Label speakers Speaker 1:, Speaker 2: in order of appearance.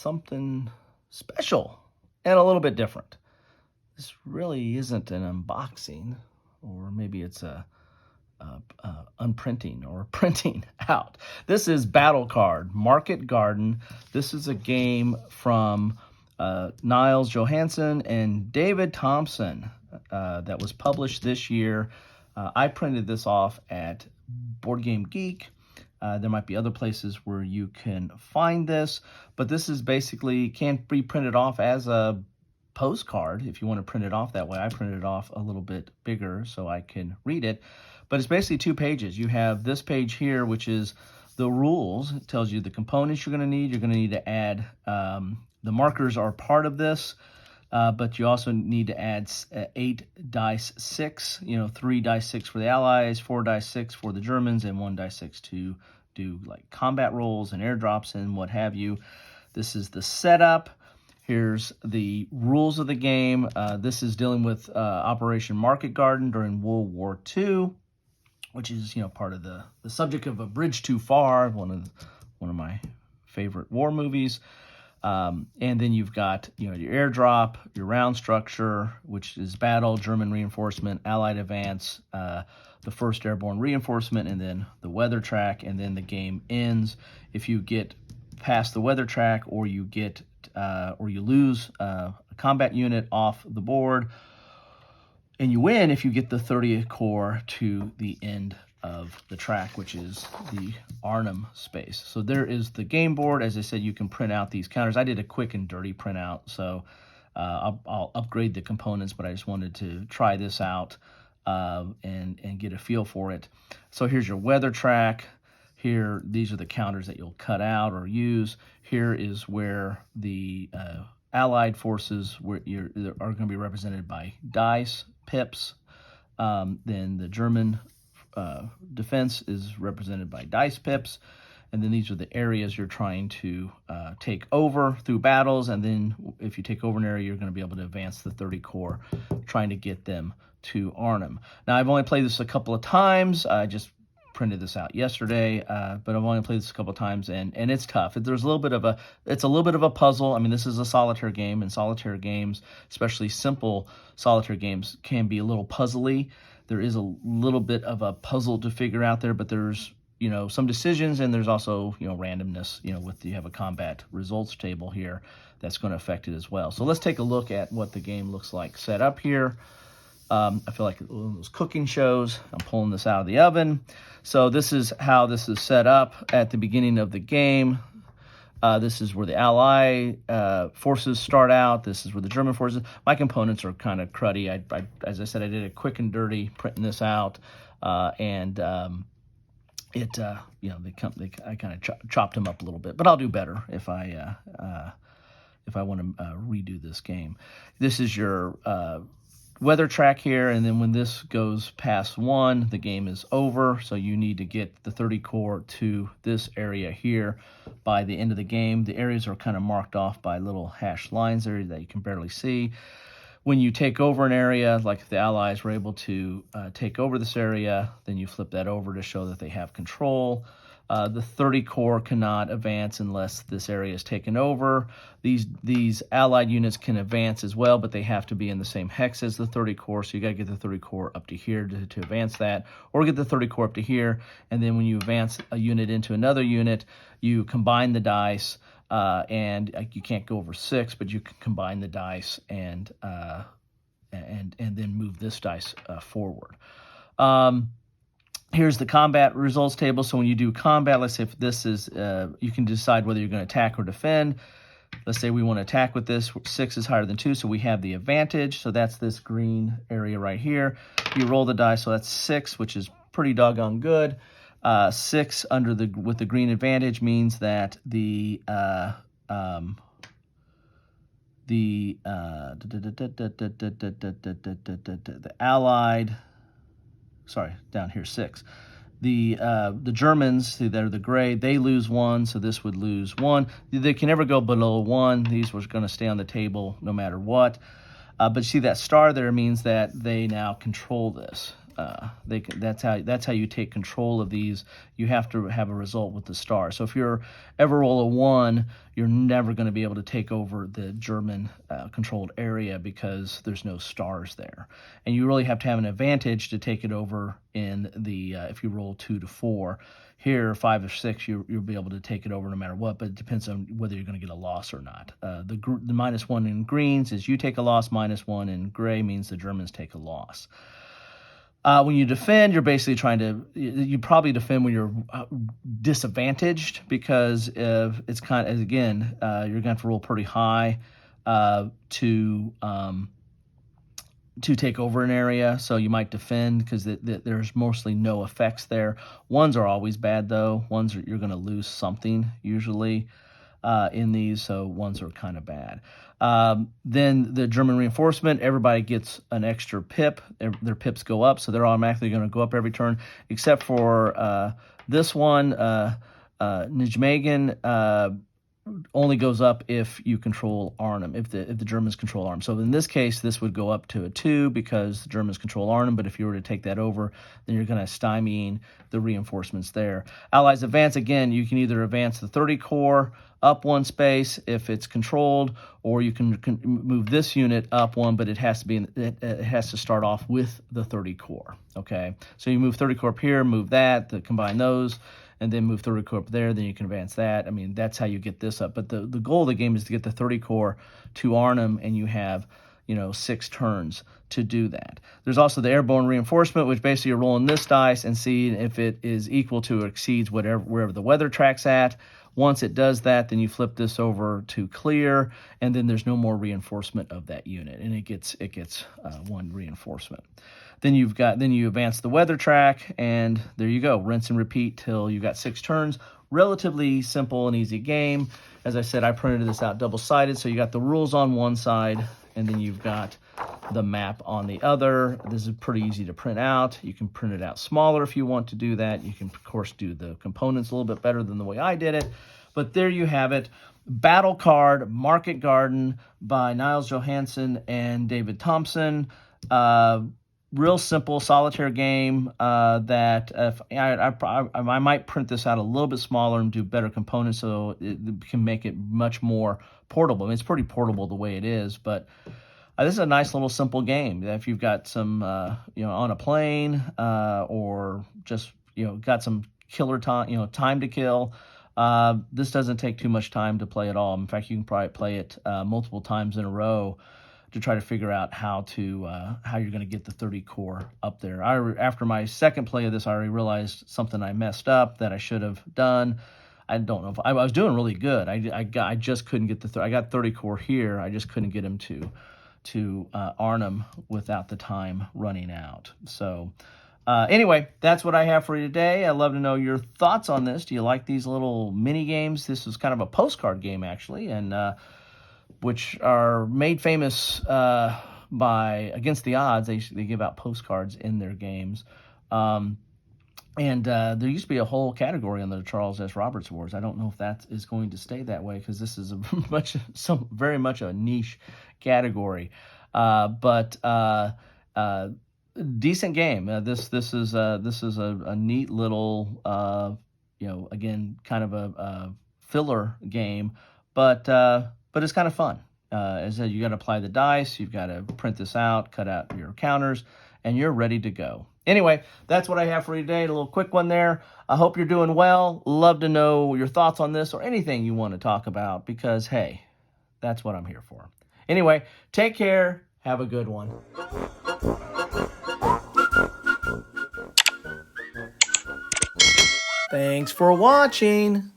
Speaker 1: something special and a little bit different. This really isn't an unboxing, or maybe it's a unprinting or printing out. This is Battle Card Market Garden. This is a game from Nils Johansson and David Thompson that was published this year. I printed this off at Board Game Geek. There might be other places where you can find this, but this is basically can't be printed off as a postcard if you want to print it off that way. I printed it off a little bit bigger so I can read it, but it's basically 2 pages. You have this page here, which is the rules. It tells you the components you're going to need. You're going to need to add, the markers are part of this, but you also need to add 8 dice 6, 3 dice 6 for the Allies, 4 dice 6 for the Germans, and 1 dice 6 to do like combat rolls and airdrops and what have you. This is the setup. Here's the rules of the game. This is dealing with Operation Market Garden during World War II, which is part of the subject of A Bridge Too Far, one of my favorite war movies. And then you've got your airdrop, your round structure, which is battle, German reinforcement, Allied advance, the first airborne reinforcement, and then the weather track. And then the game ends if you get past the weather track, or you get or you lose a combat unit off the board, and you win if you get the 30th core to the end of the track, which is the Arnhem space. So there is the game board. As I said, you can print out these counters. I did a quick and dirty printout, so I'll upgrade the components, but I just wanted to try this out and get a feel for it. So here's your weather track. Here, these are the counters that you'll cut out or use. Here is where the Allied forces are going to be represented by dice, pips. Then the German defense is represented by dice pips. And then these are the areas you're trying to take over through battles. And then if you take over an area, you're going to be able to advance the 30 core, trying to get them to Arnhem. Now, I've only played this a couple of times. I just printed this out yesterday, but I've only played this a couple of times, and it's tough. It's a little bit of a puzzle. I mean, this is a solitaire game, and solitaire games, especially simple solitaire games, can be a little puzzly. There is a little bit of a puzzle to figure out there, but there's some decisions, and there's also randomness. You have a combat results table here that's going to affect it as well. So let's take a look at what the game looks like set up here. I feel like one of those cooking shows. I'm pulling this out of the oven. So this is how this is set up at the beginning of the game. This is where the Ally forces start out. This is where the German forces. My components are kind of cruddy. As I said, I did a quick and dirty printing this out, I kind of chopped them up a little bit. But I'll do better if I want to redo this game. This is your weather track here, and then when this goes past 1, the game is over. So you need to get the 30 core to this area here by the end of the game. The areas are kind of marked off by little hashed lines there that you can barely see. When you take over an area, like if the Allies were able to take over this area, then you flip that over to show that they have control. The 30 core cannot advance unless this area is taken over. These Allied units can advance as well, but they have to be in the same hex as the 30 core, so you got to get the 30 core up to here to advance that, or get the 30 core up to here, and then when you advance a unit into another unit, you combine the dice, and you can't go over 6, but you can combine the dice and then move this dice forward. Here's the combat results table. So when you do combat, let's say if this is, you can decide whether you're going to attack or defend. Let's say we want to attack with this. 6 is higher than 2, so we have the advantage. So that's this green area right here. You roll the dice, so that's 6, which is pretty doggone good. 6 with the green advantage means that the Allied. Sorry, down here 6. The Germans, they're the gray, they lose 1, so this would lose 1. They can never go below 1. These were going to stay on the table no matter what. But see that star there means that they now control this. That's how you take control of these. You have to have a result with the star. So if you're ever roll a 1, you're never going to be able to take over the German controlled area because there's no stars there, and you really have to have an advantage to take it over in the if you roll 2 to 4. Here, 5 or 6, you'll be able to take it over no matter what, but it depends on whether you're going to get a loss or not. The -1 in greens is you take a loss, -1 in gray means the Germans take a loss. When you defend, you're basically you probably defend when you're disadvantaged, because if it's you're going to have to roll pretty high to take over an area, so you might defend because there's mostly no effects there. 1s are always bad, though. You're going to lose something usually in these, so 1s are kind of bad. Then the German reinforcement, everybody gets an extra pip. Their pips go up, so they're automatically going to go up every turn, except for this one, Nijmegen, only goes up if you control Arnhem, if the Germans control Arnhem. So in this case, this would go up to a 2 because the Germans control Arnhem, but if you were to take that over, then you're going to stymie the reinforcements there. Allies advance, again, you can either advance the 30 Corps up 1 space if it's controlled, or you can move this unit up 1, but it has to start off with the 30 Corps, okay? So you move 30 Corps up here, move that, combine those, and then move 30 Corps up there, then you can advance that. I mean, that's how you get this up. But the goal of the game is to get the 30 Corps to Arnhem, and you have 6 turns to do that. There's also the airborne reinforcement, which basically you're rolling this dice and seeing if it is equal to or exceeds wherever the weather track's at. Once it does that, then you flip this over to clear, and then there's no more reinforcement of that unit, and it gets 1 reinforcement. Then you advance the weather track, and there you go. Rinse and repeat till you got 6 turns. Relatively simple and easy game. As I said, I printed this out double-sided, so you got the rules on one side, and then you've got the map on the other. This is pretty easy to print out. You can print it out smaller if you want to do that. You can, of course, do the components a little bit better than the way I did it. But there you have it. Battle Card Market Garden by Nils Johansson and David Thompson. Real simple solitaire game that if I might print this out a little bit smaller and do better components so it can make it much more portable. I mean, it's pretty portable the way it is, but this is a nice little simple game. If you've got some, on a plane or just, got some killer time, time to kill, this doesn't take too much time to play at all. In fact, you can probably play it multiple times in a row to try to figure out how you're going to get the 30 Corps up there. After my second play of this, I already realized something I messed up that I should have done. I don't know if I was doing really good. I just couldn't get I got 30 Corps here. I just couldn't get him to Arnhem without the time running out. So anyway, that's what I have for you today. I'd love to know your thoughts on this. Do you like these little mini games? This is kind of a postcard game, actually, and which are made famous by Against the Odds. They give out postcards in their games. And there used to be a whole category on the Charles S. Roberts Awards. I don't know if that is going to stay that way because this is very much a niche category. But decent game. This is a neat little again kind of a filler game, but it's kind of fun. As I said, you got to apply the dice, you've got to print this out, cut out your counters, and you're ready to go. Anyway, that's what I have for you today. A little quick one there. I hope you're doing well. Love to know your thoughts on this or anything you want to talk about because, hey, that's what I'm here for. Anyway, take care. Have a good one. Thanks for watching.